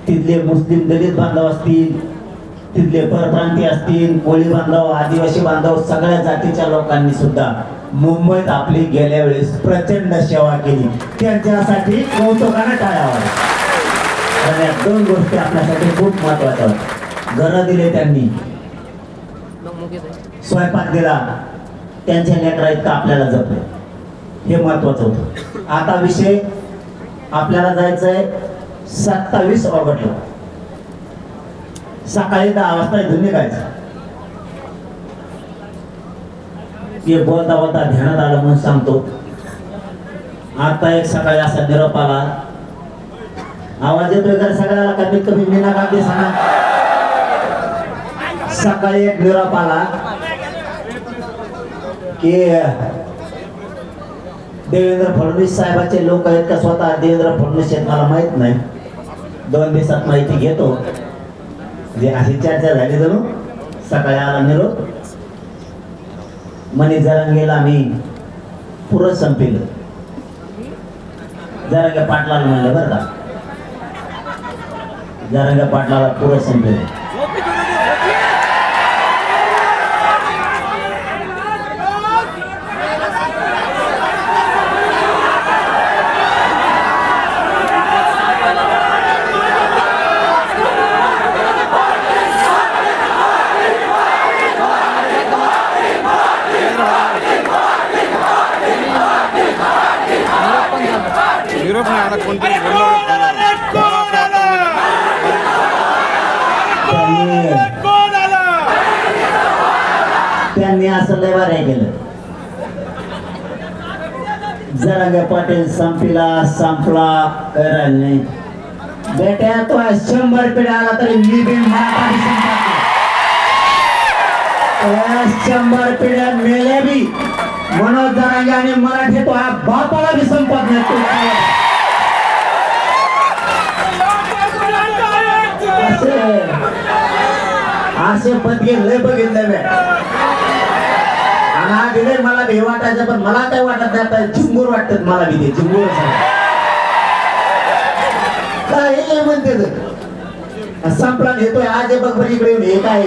तिथले मुस्लिम दलित बांधव असतील, तिथले परप्रांती असतील, कोळी बांधव, आदिवासी बांधव, सगळ्या जातीच्या लोकांनी सुद्धा मुंबईत आपली गेल्या वेळेस प्रचंड सेवा केली. त्यांच्यासाठी कौतुकाने टाळ्या वाजवा. तर या दोन गोष्टी आपल्यासाठी खूप महत्वाच्या होत्या. घरं दिले त्यांनी, स्वयंपाक दिला, त्यांच्या लेकरा इतकं आपल्याला जपले, हे महत्वाचं होतं. आता विषय आपल्याला जायचंय 27 ऑगस्टला सकाळी 10 वाजता इथून निघायचं. ते बोलता बोलता ध्यानात आलं म्हणून सांगतो. आता एक सकाळी असा निरोप आला, आवाज येतोय का सगळ्याला? कमीत कमी मीना गांधी सांगा. सकाळी एक निरोप आला की देवेंद्र फडणवीस साहेबाचे लोक आहेत का स्वतः देवेंद्र फडणवीस आहेत मला माहित नाही, 2 दिवसात माहिती घेतो. जे अशी चर्चा झाली जणू. सकाळी आला निरोप, मनी जरांगेला आम्ही पुरं संपलं. जरांगे पाटलाला म्हणलं बरं का, जरांगे पाटलाला पुरं संपलं. त्यांनी असं लय बरं केलं. जरांगे पाटील संपला करायला नाही. बेट्या तो 100 पिढ्या आला तरी मी बी मराठी संपत 100 पिढ्या मेल्या बी मनोज जरांगे आणि मराठी तो बापाला बी संपत नाही. असे पदगीर लय बघितले आणि मला भे वाटायचं, पण मला काय वाटत नाही आता चिंबूर वाटत मला बी. ते चिंबूर काय म्हणते संपला येतोय आज बघ बरं इकडे येऊन. हे काय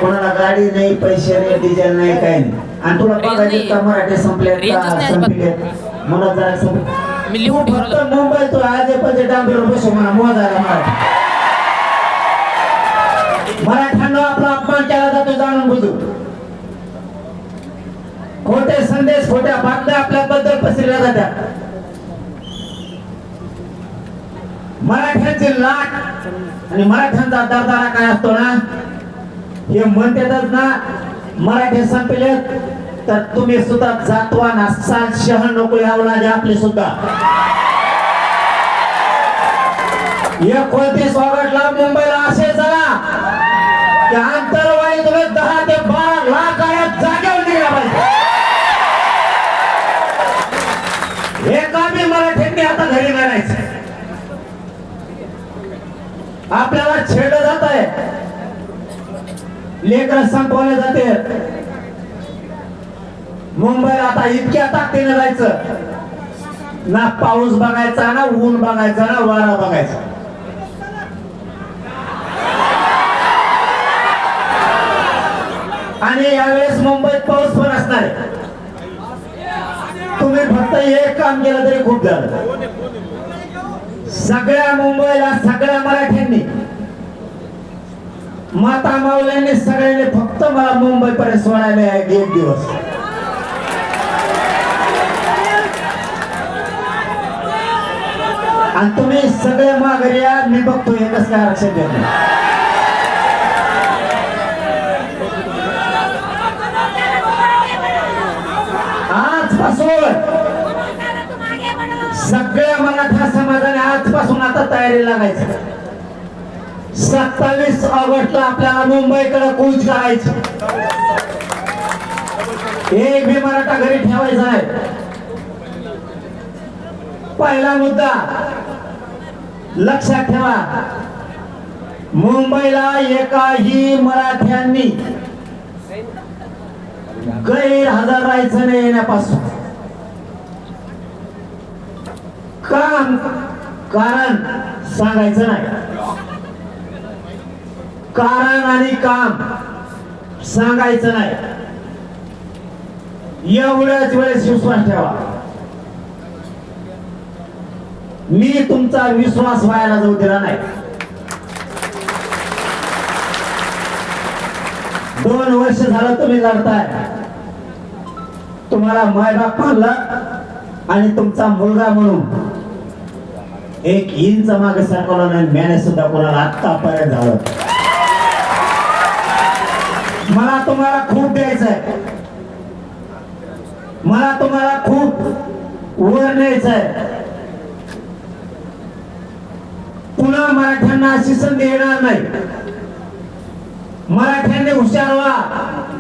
कोणाला गाडी नाही, पैसे नाही, डिझेल नाही, काय नाही. आणि तुला बघायचं का मराठी संपले संपले मला जरा फक्त मुंबई तो आज डांबीवर बसू म्हणा मोजायला मराठ्यांना आपला अपमान केला जातो जाणून बुजू. खोटे संदेश, खोट्या बातम्या आपल्याबद्दल पसरल्या जात्या. मराठ्यांची लाट आणि मराठ्यांचा दरदारा काय असतो ना, हे म्हणतातच ना मराठी संपले तर तुम्ही सुद्धा जातवान असाल, शहर नको अवलाद आपले सुद्धा. 29 ऑगस्टला मुंबईला असे चला की अंतरवाळी तुम्ही 10 ते 12 लाख आयात जागेवर निघाला पाहिजे. एका बी मराठ्यांनी आता घरी करायचं. आपल्याला छेडलं जात आहे, लेकरं संपवले जाते. मुंबईला आता इतक्या ताकदीने जायचं ना, पाऊस बघायचा ना, ऊन बघायचा ना, वारा बघायचा. आणि यावेळेस मुंबईत पाऊस पण असणार आहे. तुम्ही फक्त एक काम केलं तरी खूप झालं. सगळ्या मुंबईला सगळ्या मराठ्यांनी, माता माऊल्यांनी सगळ्यांनी फक्त मला मुंबई पर्यंत सोडायला एक दिवस. आणि तुम्ही सगळे माघारी या, मी बघतो एकच काय आरक्षण देत नाही. आजपासून सगळ्या मराठा समाजाने आजपासून आता तयारी लागायची. 27 ऑगस्टला आपल्याला मुंबईकडे कूच करायची. एक भी मराठा घरी ठेवायचा आहे. पहिला मुद्दा लक्षात ठेवा, मुंबईला एकाही मराठ्यांनी गैरहजर राहायचं नाही येण्यापासून. काम कारण सांगायचं नाही, कारण आणि काम सांगायचं नाही. एवढ्याच वेळेस विश्वास ठेवा. मी तुमचा विश्वास व्हायला जाऊ दिला नाही. 2 वर्ष झालं तुम्ही लढताय. तुम्हाला मायबाप मानला आणि तुमचा मुलगा म्हणून 1 इंच मागे सरकवलं नाही. मॅनेज सुद्धा कोणाला आतापर्यंत झालं. मला तुम्हाला खूप द्यायचंय, मला तुम्हाला खूप वर न्यायचंय. पुन्हा मराठ्यांना अशी संधी येणार नाही. मराठ्यांनी हुशार व्हा.